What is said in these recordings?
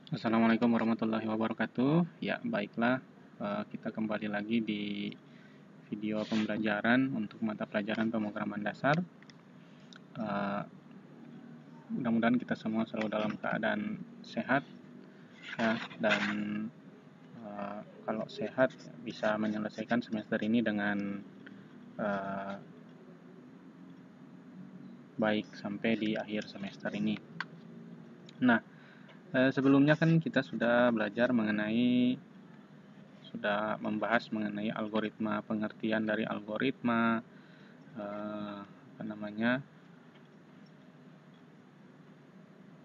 Assalamualaikum warahmatullahi wabarakatuh. Ya, baiklah, kita kembali lagi di video pembelajaran untuk mata pelajaran pemrograman dasar. Eh, Mudah-mudahan kita semua selalu dalam keadaan sehat, ya, dan kalau sehat bisa menyelesaikan semester ini dengan eh, baik sampai di akhir semester ini. Nah, sebelumnya kan kita sudah membahas mengenai algoritma, pengertian dari algoritma,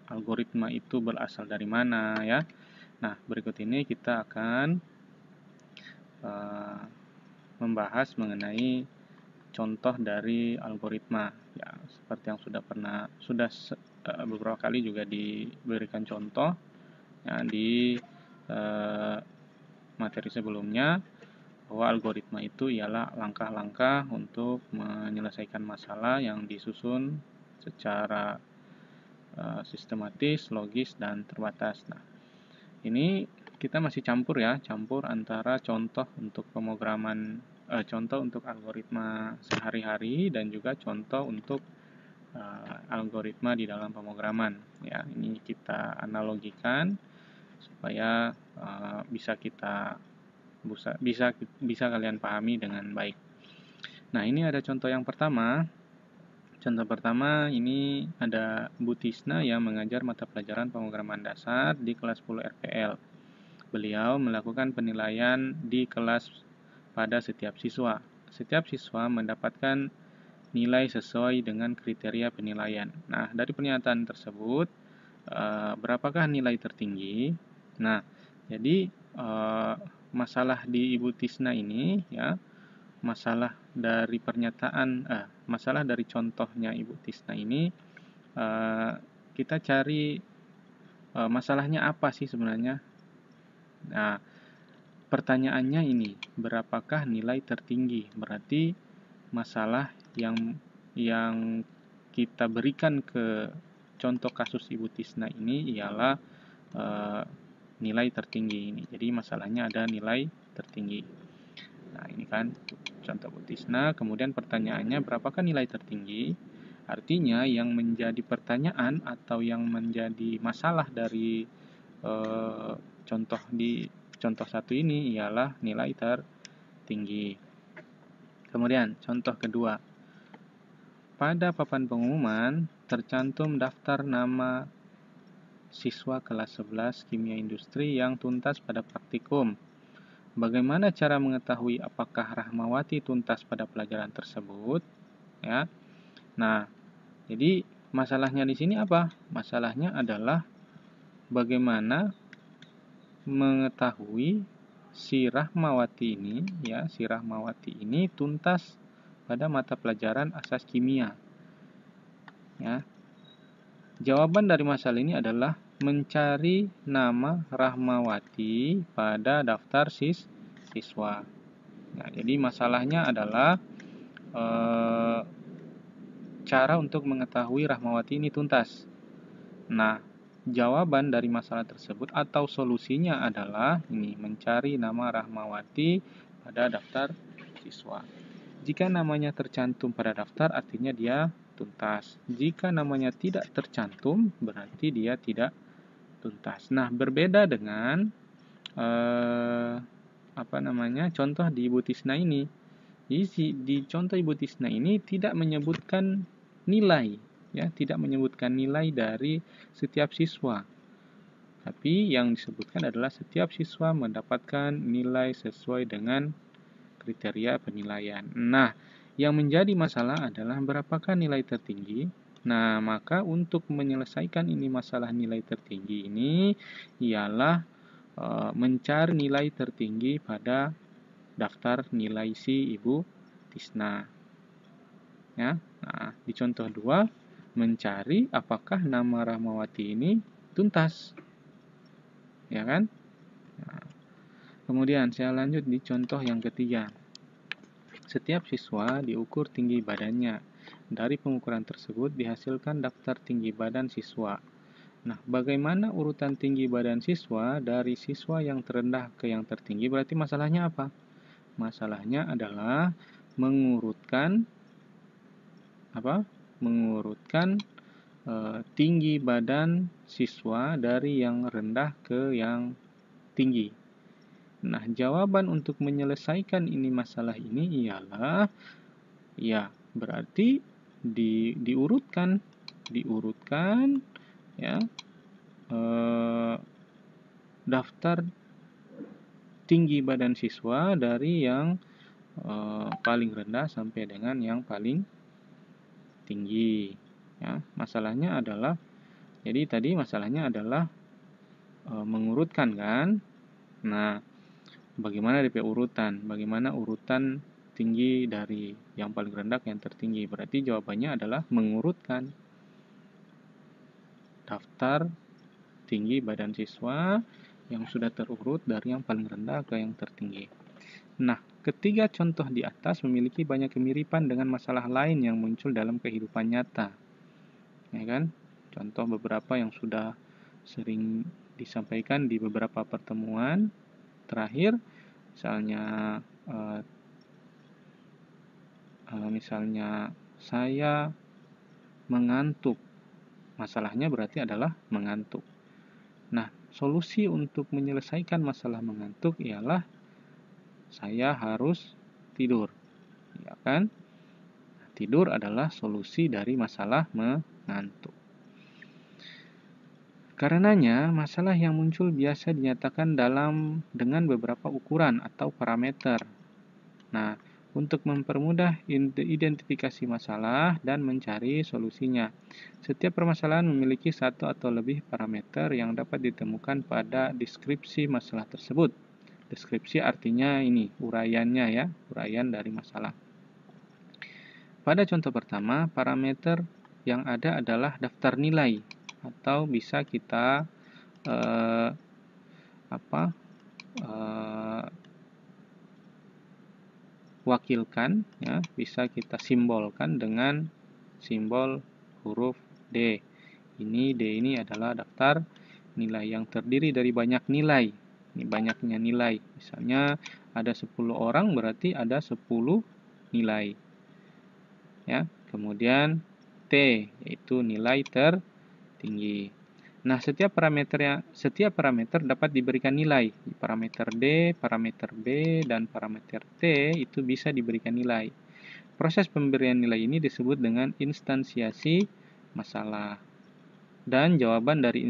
algoritma itu berasal dari mana, ya. Nah, berikut ini kita akan membahas mengenai contoh dari algoritma, ya, seperti yang beberapa kali juga diberikan contoh, ya, di materi sebelumnya, bahwa algoritma itu ialah langkah-langkah untuk menyelesaikan masalah yang disusun secara sistematis, logis, dan terbatas. Nah, ini kita masih campur antara contoh untuk contoh untuk algoritma sehari-hari dan juga contoh untuk algoritma di dalam pemrograman. Ya, ini kita analogikan supaya bisa kalian pahami dengan baik. Nah, ini ada contoh yang pertama. Contoh pertama, ini ada Bu Tisna yang mengajar mata pelajaran pemrograman dasar di kelas 10 RPL. Beliau melakukan penilaian di kelas pada setiap siswa. Setiap siswa mendapatkan nilai sesuai dengan kriteria penilaian. Nah, dari pernyataan tersebut, berapakah nilai tertinggi? Nah, jadi masalah di Ibu Tisna ini, ya, masalah dari contohnya Ibu Tisna ini, kita cari masalahnya apa sih sebenarnya. Nah, pertanyaannya ini, berapakah nilai tertinggi? Berarti masalah yang kita berikan ke contoh kasus Ibu Tisna ini ialah nilai tertinggi ini. Jadi masalahnya ada nilai tertinggi. Nah, ini kan contoh Bu Tisna. Kemudian pertanyaannya, berapakah nilai tertinggi? Artinya yang menjadi pertanyaan atau yang menjadi masalah dari contoh satu ini ialah nilai tertinggi. Kemudian contoh kedua, pada papan pengumuman tercantum daftar nama siswa kelas 11 kimia industri yang tuntas pada praktikum. Bagaimana cara mengetahui apakah Rahmawati tuntas pada pelajaran tersebut? Ya. Nah, jadi masalahnya di sini apa? Masalahnya adalah bagaimana mengetahui si Rahmawati ini tuntas pada mata pelajaran asas kimia. Ya. Jawaban dari masalah ini adalah mencari nama Rahmawati pada daftar siswa. Nah, jadi masalahnya adalah cara untuk mengetahui Rahmawati ini tuntas. Nah, jawaban dari masalah tersebut atau solusinya adalah ini, mencari nama Rahmawati pada daftar siswa. Jika namanya tercantum pada daftar, artinya dia tuntas. Jika namanya tidak tercantum, berarti dia tidak tuntas. Nah, berbeda dengan contoh di Ibu Tisna ini. Jadi di contoh Ibu Tisna ini tidak menyebutkan nilai, ya, tidak menyebutkan nilai dari setiap siswa. Tapi yang disebutkan adalah setiap siswa mendapatkan nilai sesuai dengan kriteria penilaian. Nah, yang menjadi masalah adalah berapakah nilai tertinggi. Nah, maka untuk menyelesaikan ini masalah nilai tertinggi ini ialah mencari nilai tertinggi pada daftar nilai si Ibu Tisna. Ya. Nah, di contoh 2, mencari apakah nama Rahmawati ini tuntas. Ya kan? Nah, kemudian saya lanjut di contoh yang ketiga. Setiap siswa diukur tinggi badannya. Dari pengukuran tersebut dihasilkan daftar tinggi badan siswa. Nah, bagaimana urutan tinggi badan siswa dari siswa yang terendah ke yang tertinggi? Berarti masalahnya apa? Masalahnya adalah mengurutkan apa? Mengurutkan tinggi badan siswa dari yang rendah ke yang tinggi. Nah, jawaban untuk menyelesaikan masalah ini ialah ya berarti diurutkan ya daftar tinggi badan siswa dari yang paling rendah sampai dengan yang paling tinggi. Ya, masalahnya adalah jadi tadi masalahnya adalah mengurutkan kan. Nah, bagaimana DP urutan? Bagaimana urutan tinggi dari yang paling rendah ke yang tertinggi? Berarti jawabannya adalah mengurutkan daftar tinggi badan siswa yang sudah terurut dari yang paling rendah ke yang tertinggi. Nah, ketiga contoh di atas memiliki banyak kemiripan dengan masalah lain yang muncul dalam kehidupan nyata. Ya kan? Contoh beberapa yang sudah sering disampaikan di beberapa pertemuan terakhir, misalnya saya mengantuk. Masalahnya berarti adalah mengantuk. Nah, solusi untuk menyelesaikan masalah mengantuk ialah saya harus tidur. Ya kan? Tidur adalah solusi dari masalah mengantuk. Karenanya, masalah yang muncul biasa dinyatakan dengan beberapa ukuran atau parameter. Nah, untuk mempermudah identifikasi masalah dan mencari solusinya, setiap permasalahan memiliki satu atau lebih parameter yang dapat ditemukan pada deskripsi masalah tersebut. Deskripsi artinya ini, uraiannya ya, uraian dari masalah. Pada contoh pertama, parameter yang ada adalah daftar nilai, atau bisa kita wakilkan, ya, bisa kita simbolkan dengan simbol huruf D. D ini adalah daftar nilai yang terdiri dari banyak nilai. Ini banyaknya nilai. Misalnya ada 10 orang berarti ada 10 nilai. Ya, kemudian T yaitu nilai tertinggi. Nah, setiap parameter dapat diberikan nilai. Parameter D, parameter B, dan parameter T itu bisa diberikan nilai. Proses pemberian nilai ini disebut dengan instansiasi masalah. Dan jawaban dari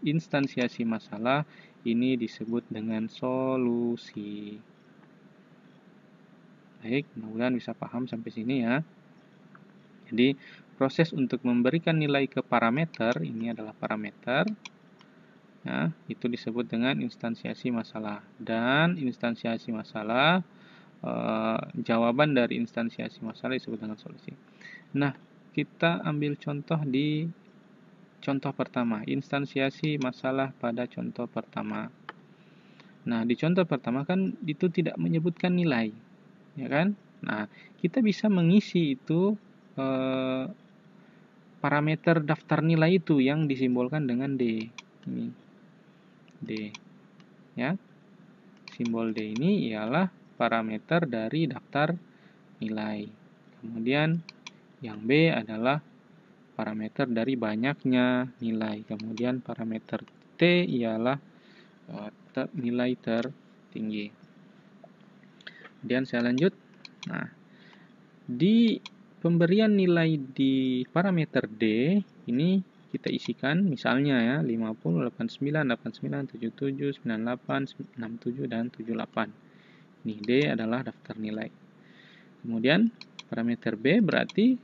instansiasi masalah ini disebut dengan solusi. Baik, mudah-mudahan bisa paham sampai sini ya. Jadi, proses untuk memberikan nilai ke parameter, ini adalah parameter, ya, itu disebut dengan instansiasi masalah. Dan instansiasi masalah, jawaban dari instansiasi masalah disebut dengan solusi. Nah, kita ambil contoh di contoh pertama, instansiasi masalah pada contoh pertama. Nah, di contoh pertama kan itu tidak menyebutkan nilai, ya kan? Nah, kita bisa mengisi itu parameter daftar nilai itu yang disimbolkan dengan D. Ini D. Ya. Simbol D ini ialah parameter dari daftar nilai. Kemudian yang B adalah parameter dari banyaknya nilai. Kemudian parameter T ialah nilai tertinggi. Kemudian saya lanjut. Nah, di pemberian nilai di parameter D ini kita isikan misalnya ya 50, 89, 89, 77, 98, 67 dan 78. Ini D adalah daftar nilai. Kemudian parameter B berarti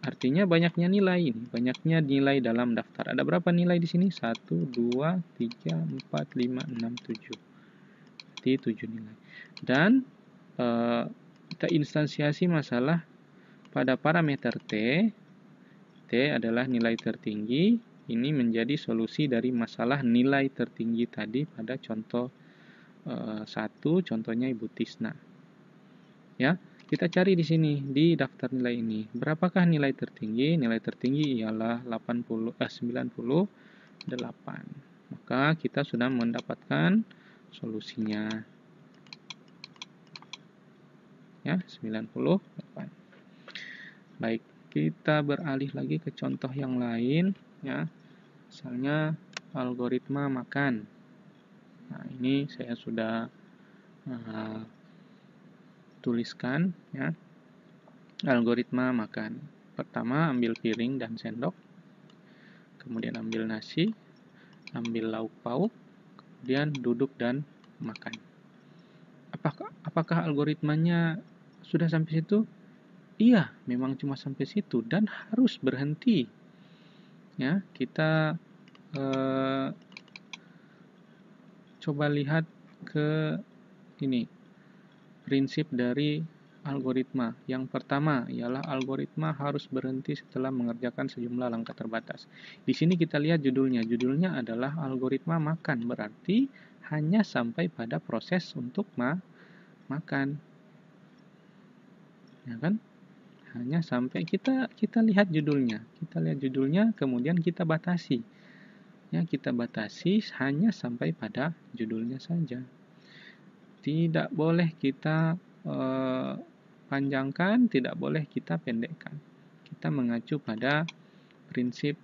artinya banyaknya nilai ini, banyaknya nilai dalam daftar. Ada berapa nilai di sini? 1 2 3 4 5 6 7. Berarti 7 nilai. Dan kita instansiasi masalah pada parameter T. T adalah nilai tertinggi. Ini menjadi solusi dari masalah nilai tertinggi tadi pada contoh 1, contohnya Ibu Tisna. Ya, kita cari di sini di daftar nilai ini. Berapakah nilai tertinggi? Nilai tertinggi ialah 90, 90. Maka kita sudah mendapatkan solusinya. Ya, 98. Baik, kita beralih lagi ke contoh yang lain ya. Misalnya algoritma makan. Nah, ini saya sudah tuliskan ya. Algoritma makan. Pertama, ambil piring dan sendok. Kemudian ambil nasi, ambil lauk pauk, kemudian duduk dan makan. Apakah algoritmanya sudah sampai situ? Iya, memang cuma sampai situ dan harus berhenti. Ya, kita coba lihat ke ini prinsip dari algoritma. Yang pertama ialah algoritma harus berhenti setelah mengerjakan sejumlah langkah terbatas. Di sini kita lihat judulnya. Judulnya adalah algoritma makan, berarti hanya sampai pada proses untuk makan. Ya kan? Hanya sampai kita lihat judulnya. Kita lihat judulnya, kemudian kita batasi. Ya, kita batasi hanya sampai pada judulnya saja. Tidak boleh kita panjangkan, tidak boleh kita pendekkan. Kita mengacu pada prinsip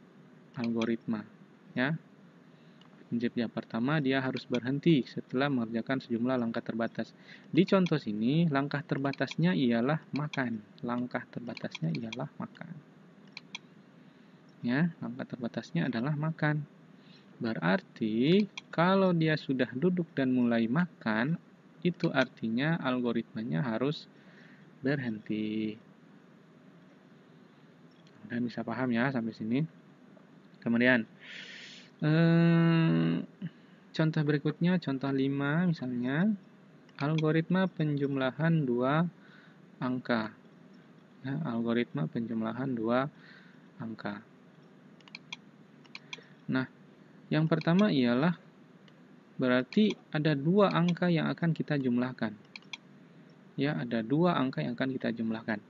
algoritma. Ya. Prinsip yang pertama, dia harus berhenti setelah mengerjakan sejumlah langkah terbatas. Di contoh sini, langkah terbatasnya ialah makan. Langkah terbatasnya ialah makan. Ya, langkah terbatasnya adalah makan. Berarti, kalau dia sudah duduk dan mulai makan, itu artinya algoritmanya harus berhenti. Dan bisa paham ya sampai sini. Kemudian, contoh berikutnya, contoh 5 misalnya, algoritma penjumlahan 2 angka. Ya, algoritma penjumlahan 2 angka. Nah, yang pertama ialah berarti ada 2 angka yang akan kita jumlahkan. Ya, ada 2 angka yang akan kita jumlahkan.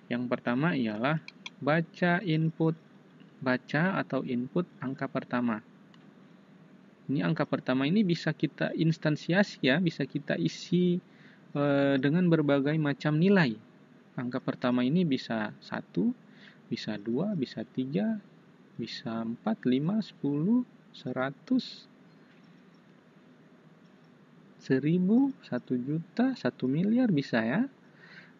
Yang pertama ialah baca atau input angka pertama. Ini angka pertama ini bisa kita instansiasi ya, bisa kita isi dengan berbagai macam nilai. Angka pertama ini bisa 1, bisa 2, bisa 3, bisa 4, 5, 10, 100, 1000, 1 juta, 1 miliar bisa ya.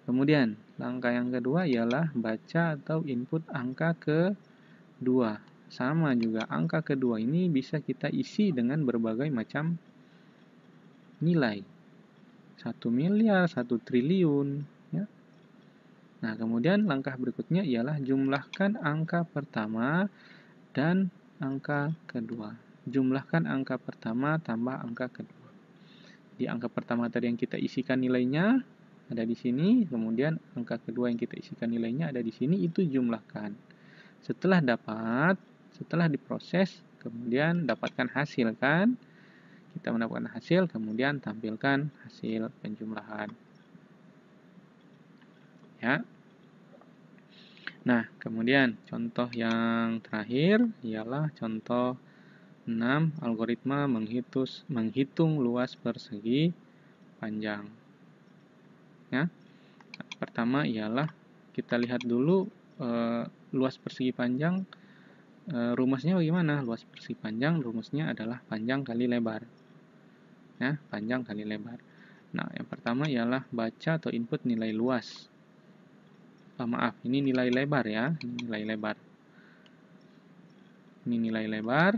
Kemudian, langkah yang kedua ialah baca atau input angka kedua. Sama juga, angka kedua ini bisa kita isi dengan berbagai macam nilai. 1 miliar, 1 triliun. Ya. Nah, kemudian langkah berikutnya ialah jumlahkan angka pertama dan angka kedua. Jumlahkan angka pertama tambah angka kedua. Di angka pertama tadi yang kita isikan nilainya ada di sini, kemudian angka kedua yang kita isikan nilainya ada di sini, itu jumlahkan. Setelah diproses, kemudian dapatkan hasil kan? Kita mendapatkan hasil, kemudian tampilkan hasil penjumlahan. Ya. Nah, kemudian contoh yang terakhir ialah contoh 6, algoritma menghitung luas persegi panjang. Ya. Pertama ialah kita lihat dulu luas persegi panjang, rumusnya bagaimana? Luas persegi panjang rumusnya adalah panjang kali lebar. Ya, panjang kali lebar. Nah, yang pertama ialah baca atau input nilai luas. Ini nilai lebar ya, ini nilai lebar. Ini nilai lebar.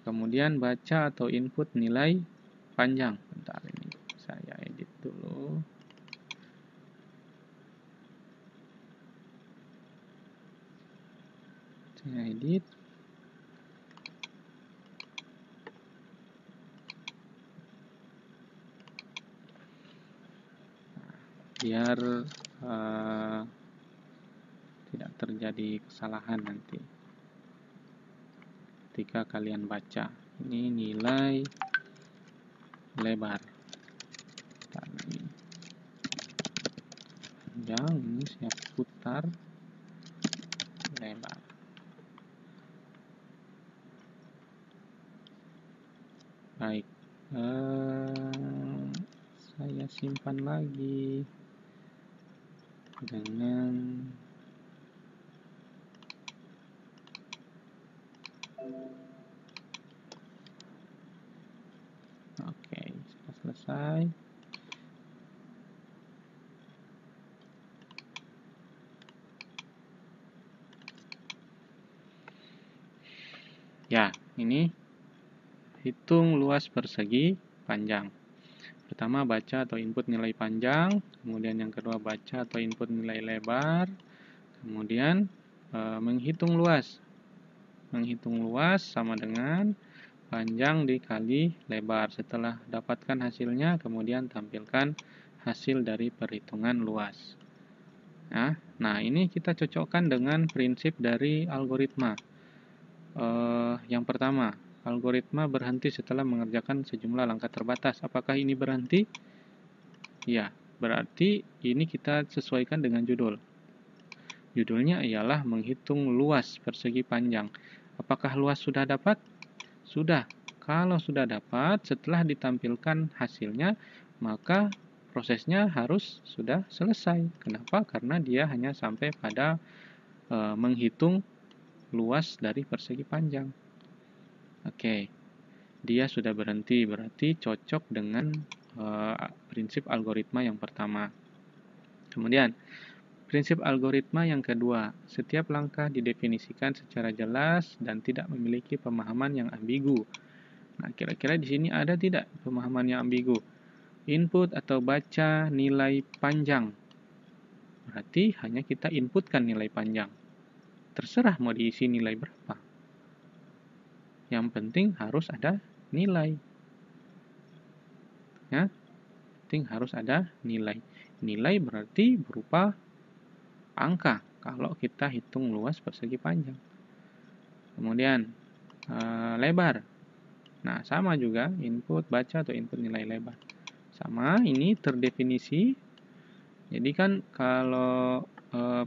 Kemudian baca atau input nilai panjang. Bentar, ini saya edit dulu. Saya edit. Biar tidak terjadi kesalahan nanti ketika kalian baca. Ini nilai lebar. Panjang, ini saya putar lebar. Baik. Saya simpan lagi dengan oke, sudah selesai. Ya, ini hitung luas persegi panjang. Pertama, baca atau input nilai panjang, kemudian yang kedua baca atau input nilai lebar, kemudian menghitung luas. Menghitung luas sama dengan panjang dikali lebar. Setelah dapatkan hasilnya, kemudian tampilkan hasil dari perhitungan luas. Nah, ini kita cocokkan dengan prinsip dari algoritma. Yang pertama, algoritma berhenti setelah mengerjakan sejumlah langkah terbatas. Apakah ini berhenti? Ya, berarti ini kita sesuaikan dengan judul. Judulnya ialah menghitung luas persegi panjang. Apakah luas sudah dapat? Sudah. Kalau sudah dapat, setelah ditampilkan hasilnya, maka prosesnya harus sudah selesai. Kenapa? Karena dia hanya sampai pada menghitung luas dari persegi panjang. Oke, dia sudah berhenti, berarti cocok dengan prinsip algoritma yang pertama. Kemudian, prinsip algoritma yang kedua, setiap langkah didefinisikan secara jelas dan tidak memiliki pemahaman yang ambigu. Nah, kira-kira di sini ada tidak pemahaman yang ambigu? Input atau baca nilai panjang. Berarti hanya kita inputkan nilai panjang. Terserah mau diisi nilai berapa. Yang penting harus ada nilai. Ya, penting harus ada nilai. Nilai berarti berupa angka kalau kita hitung luas persegi panjang. Kemudian lebar. Nah, sama juga input baca atau input nilai lebar. Sama, ini terdefinisi. Jadi kan kalau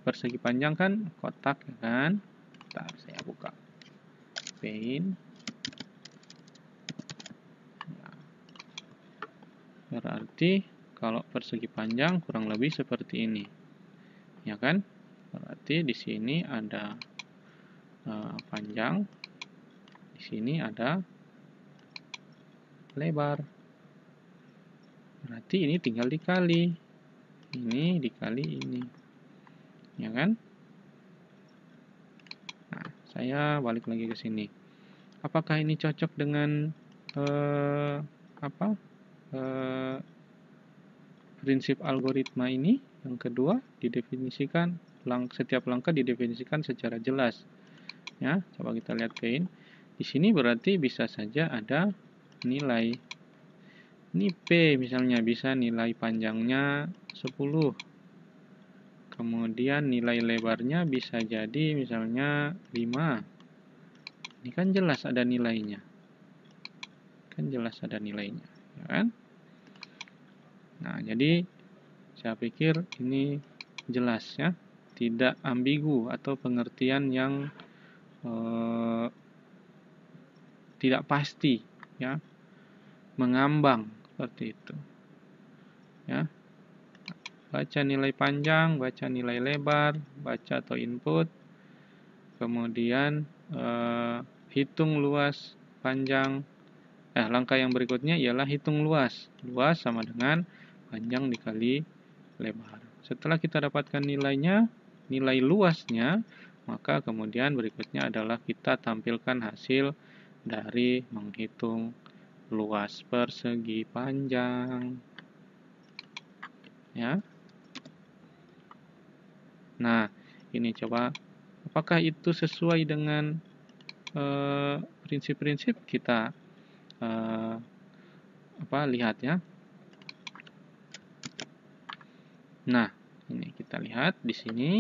persegi panjang kan kotak, ya kan? Bentar, saya buka Paint. Berarti kalau persegi panjang kurang lebih seperti ini. Ya kan? Berarti di sini ada panjang, di sini ada lebar. Berarti ini tinggal dikali. Ini dikali ini. Ya kan? Nah, saya balik lagi ke sini. Apakah ini cocok dengan prinsip algoritma ini? Yang kedua, didefinisikan setiap langkah didefinisikan secara jelas. Ya, coba kita lihat ke ini. Di sini berarti bisa saja ada nilai. Ini P misalnya bisa nilai panjangnya 10. Kemudian nilai lebarnya bisa jadi misalnya 5. Ini kan jelas ada nilainya. Kan jelas ada nilainya, ya kan? Nah, jadi saya pikir ini jelas ya, tidak ambigu atau pengertian yang tidak pasti, ya, mengambang seperti itu, ya. Baca nilai panjang, baca nilai lebar, baca atau input, kemudian hitung luas panjang. Langkah yang berikutnya ialah hitung luas. Luas sama dengan panjang dikali lebar. Setelah kita dapatkan nilainya, nilai luasnya, maka kemudian berikutnya adalah kita tampilkan hasil dari menghitung luas persegi panjang. Ya. Nah, ini coba apakah itu sesuai dengan prinsip-prinsip kita lihat ya. Nah, ini kita lihat di sini.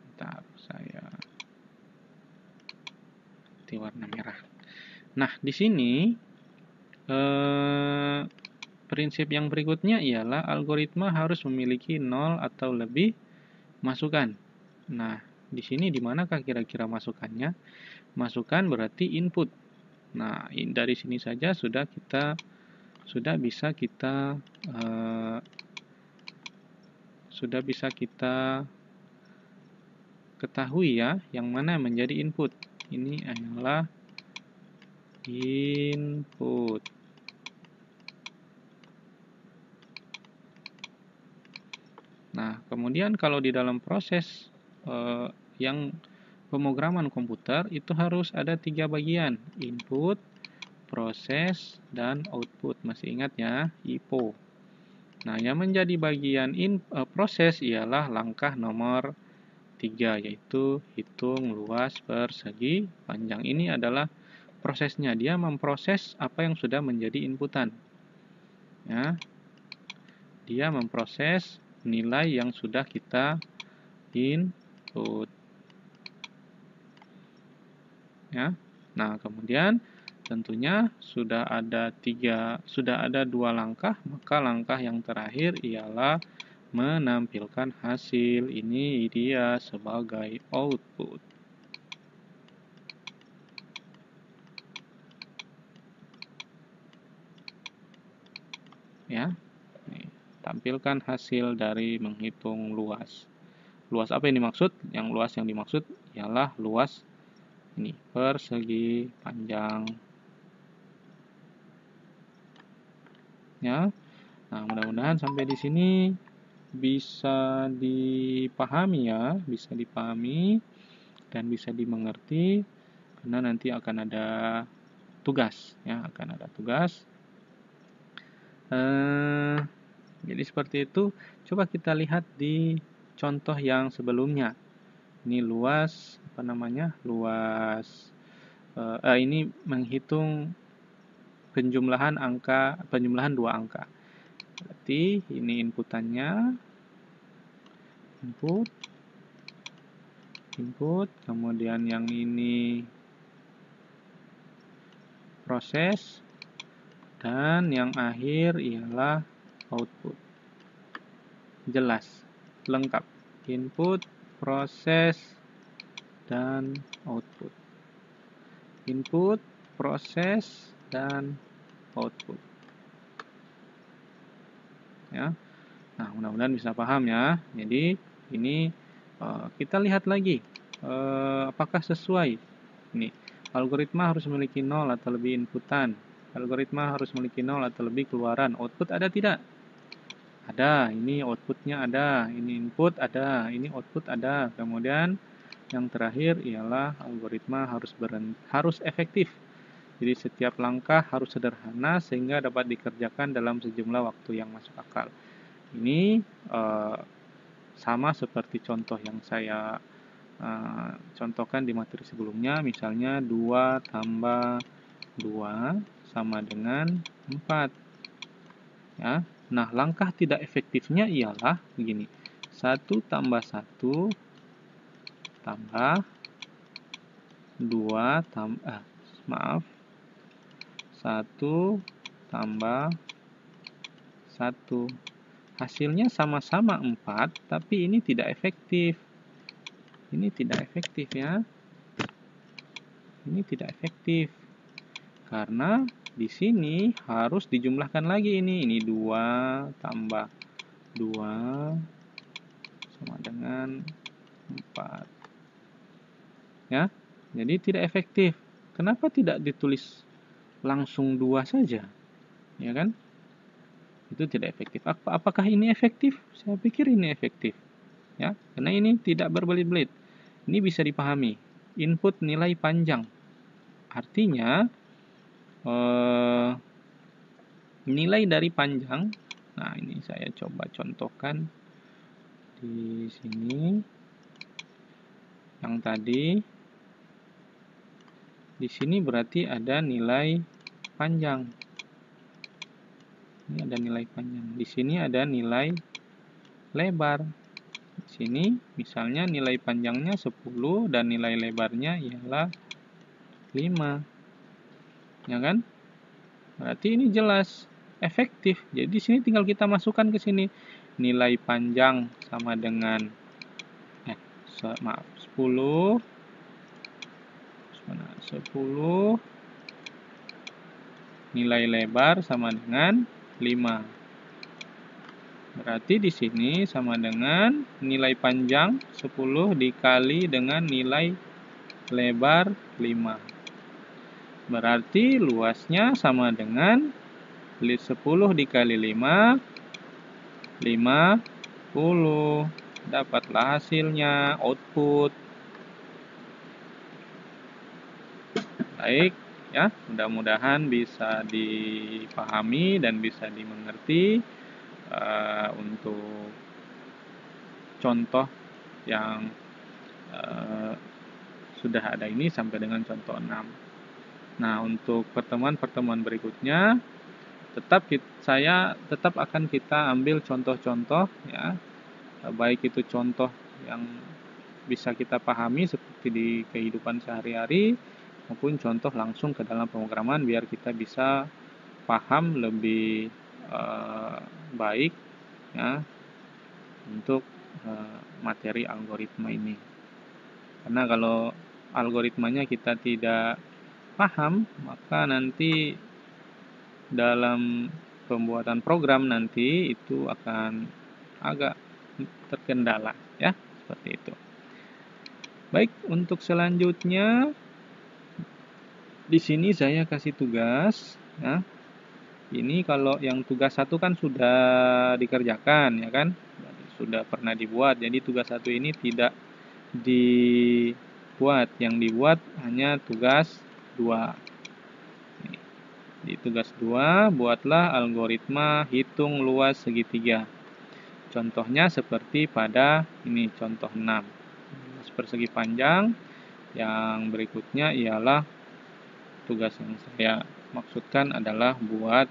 Bentar, saya ganti warna merah. Nah, di sini prinsip yang berikutnya ialah algoritma harus memiliki 0 atau lebih masukan. Nah, di sini di manakah kira-kira masukannya? Masukan berarti input. Nah, dari sini saja sudah bisa kita eh, ketahui ya, yang mana menjadi input. Ini adalah input. Nah, kemudian kalau di dalam proses yang pemrograman komputer itu harus ada 3 bagian, input, proses, dan output. Masih ingat ya, IPO. Nah, yang menjadi bagian proses ialah langkah nomor 3, yaitu hitung luas persegi panjang. Ini adalah prosesnya, dia memproses apa yang sudah menjadi inputan. Ya, dia memproses nilai yang sudah kita input. Ya. Nah, kemudian tentunya sudah ada 2 langkah, maka langkah yang terakhir ialah menampilkan hasil. Ini dia sebagai output. Ya. Nih, tampilkan hasil dari menghitung luas. Luas apa yang dimaksud? Yang luas yang dimaksud ialah luas ini persegi panjang. Ya. Nah, mudah-mudahan sampai di sini bisa dipahami ya, bisa dipahami dan bisa dimengerti, karena nanti akan ada tugas ya, akan ada tugas. Jadi seperti itu. Coba kita lihat di contoh yang sebelumnya. Ini luas apa namanya? Luas ini menghitung penjumlahan 2 angka. Berarti ini inputannya, input, kemudian yang ini proses, dan yang akhir ialah output. Jelas, lengkap. Input, proses, dan output. Input, proses, dan output. Ya. Nah, mudah-mudahan bisa paham ya. Jadi, ini kita lihat lagi apakah sesuai. Ini, algoritma harus memiliki 0 atau lebih inputan. Algoritma harus memiliki 0 atau lebih keluaran. Output ada tidak? Ada. Ini outputnya ada. Ini input ada. Ini output ada. Kemudian yang terakhir ialah algoritma harus efektif. Jadi setiap langkah harus sederhana sehingga dapat dikerjakan dalam sejumlah waktu yang masuk akal. Ini sama seperti contoh yang saya contohkan di materi sebelumnya, misalnya 2 tambah 2 sama dengan 4. Ya. Nah, langkah tidak efektifnya ialah begini. 1 tambah 1 tambah 2 tambah 1 tambah 1. Hasilnya sama-sama 4, tapi ini tidak efektif. Ini tidak efektif ya. Ini tidak efektif. Karena di sini harus dijumlahkan lagi ini. Ini 2 tambah 2 sama dengan 4. Ya. Jadi tidak efektif. Kenapa tidak ditulis langsung 2 saja? Ya kan? Itu tidak efektif. Apakah ini efektif? Saya pikir ini efektif. Ya, karena ini tidak berbelit-belit. Ini bisa dipahami. Input nilai panjang. Artinya nilai dari panjang. Nah, ini saya coba contohkan di sini. Yang tadi di sini berarti ada nilai panjang. Ini ada nilai panjang. Di sini ada nilai lebar. Di sini misalnya nilai panjangnya 10 dan nilai lebarnya ialah 5. Ya kan? Berarti ini jelas efektif. Jadi di sini tinggal kita masukkan ke sini. Nilai panjang sama dengan 10 nilai lebar sama dengan 5. Berarti di sini sama dengan nilai panjang 10 dikali dengan nilai lebar 5. Berarti luasnya sama dengan 10 dikali 5, 50. Dapatlah hasilnya, output. Baik, ya, mudah-mudahan bisa dipahami dan bisa dimengerti untuk contoh yang sudah ada ini sampai dengan contoh 6. Nah, untuk pertemuan-pertemuan berikutnya saya tetap akan kita ambil contoh-contoh, ya, baik itu contoh yang bisa kita pahami seperti di kehidupan sehari-hari maupun contoh langsung ke dalam pemrograman biar kita bisa paham lebih baik, ya, untuk materi algoritma ini. Karena kalau algoritmanya kita tidak paham, maka nanti dalam pembuatan program nanti itu akan agak terkendala, ya, seperti itu. Baik, untuk selanjutnya di sini saya kasih tugas, ya. Ini kalau yang tugas 1 kan sudah dikerjakan, ya kan? Sudah pernah dibuat. Jadi tugas 1 ini tidak dibuat. Yang dibuat hanya tugas 2. Di tugas 2, buatlah algoritma hitung luas segitiga. Contohnya seperti pada ini, contoh 6. Luas persegi panjang. Yang berikutnya ialah tugas yang saya maksudkan adalah buat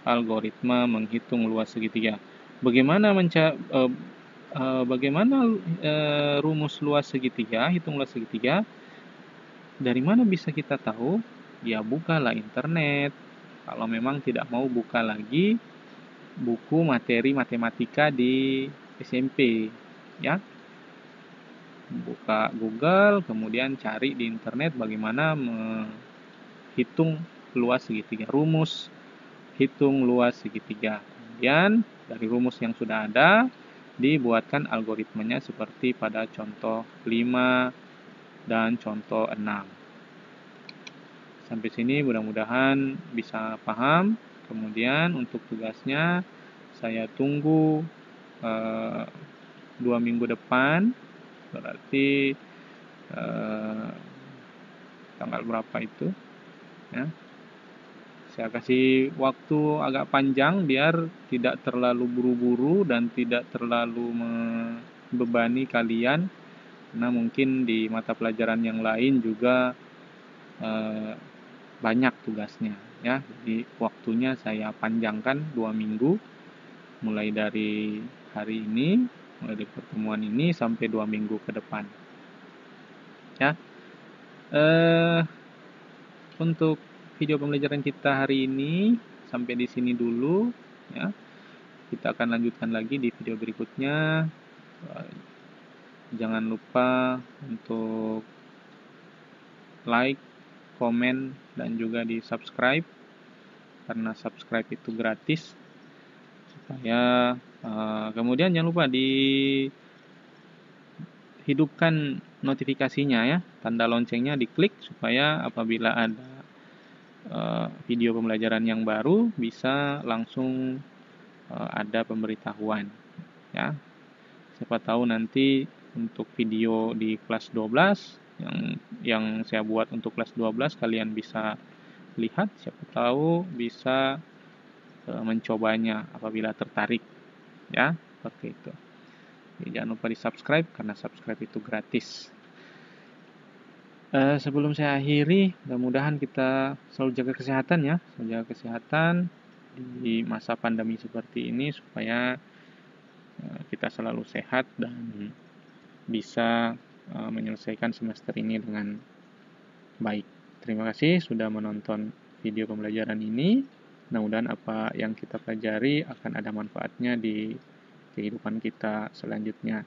algoritma menghitung luas segitiga. Bagaimana rumus luas segitiga, hitung luas segitiga? Dari mana bisa kita tahu? Ya, bukalah internet. Kalau memang tidak mau buka lagi buku materi matematika di SMP, ya. Buka Google, kemudian cari di internet bagaimana menghitung luas segitiga, rumus hitung luas segitiga. Kemudian dari rumus yang sudah ada dibuatkan algoritmanya seperti pada contoh 5 dan contoh 6. Sampai sini mudah-mudahan bisa paham. Kemudian untuk tugasnya saya tunggu 2 minggu depan. Berarti tanggal berapa itu, ya. Saya kasih waktu agak panjang biar tidak terlalu buru-buru dan tidak terlalu membebani kalian. Karena mungkin di mata pelajaran yang lain juga banyak tugasnya, ya. Jadi waktunya saya panjangkan 2 minggu, mulai dari hari ini, mulai dari pertemuan ini sampai 2 minggu ke depan, ya. Untuk video pembelajaran kita hari ini sampai di sini dulu, ya. Kita akan lanjutkan lagi di video berikutnya. Jangan lupa untuk like, komen, dan juga di subscribe, karena subscribe itu gratis. Supaya kemudian jangan lupa dihidupkan notifikasinya, ya, tanda loncengnya diklik supaya apabila ada video pembelajaran yang baru bisa langsung ada pemberitahuan, ya. Siapa tahu nanti untuk video di kelas 12 yang saya buat untuk kelas 12 kalian bisa lihat, siapa tahu bisa mencobanya apabila tertarik, ya, seperti itu. Jadi, jangan lupa di subscribe karena subscribe itu gratis. Sebelum saya akhiri, mudah-mudahan kita selalu jaga kesehatan, ya, selalu jaga kesehatan di masa pandemi seperti ini supaya kita selalu sehat dan bisa menyelesaikan semester ini dengan baik. Terima kasih sudah menonton video pembelajaran ini. Mudah-mudahan apa yang kita pelajari akan ada manfaatnya di kehidupan kita selanjutnya.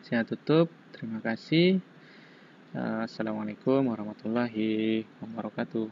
Saya tutup. Terima kasih. Assalamualaikum warahmatullahi wabarakatuh.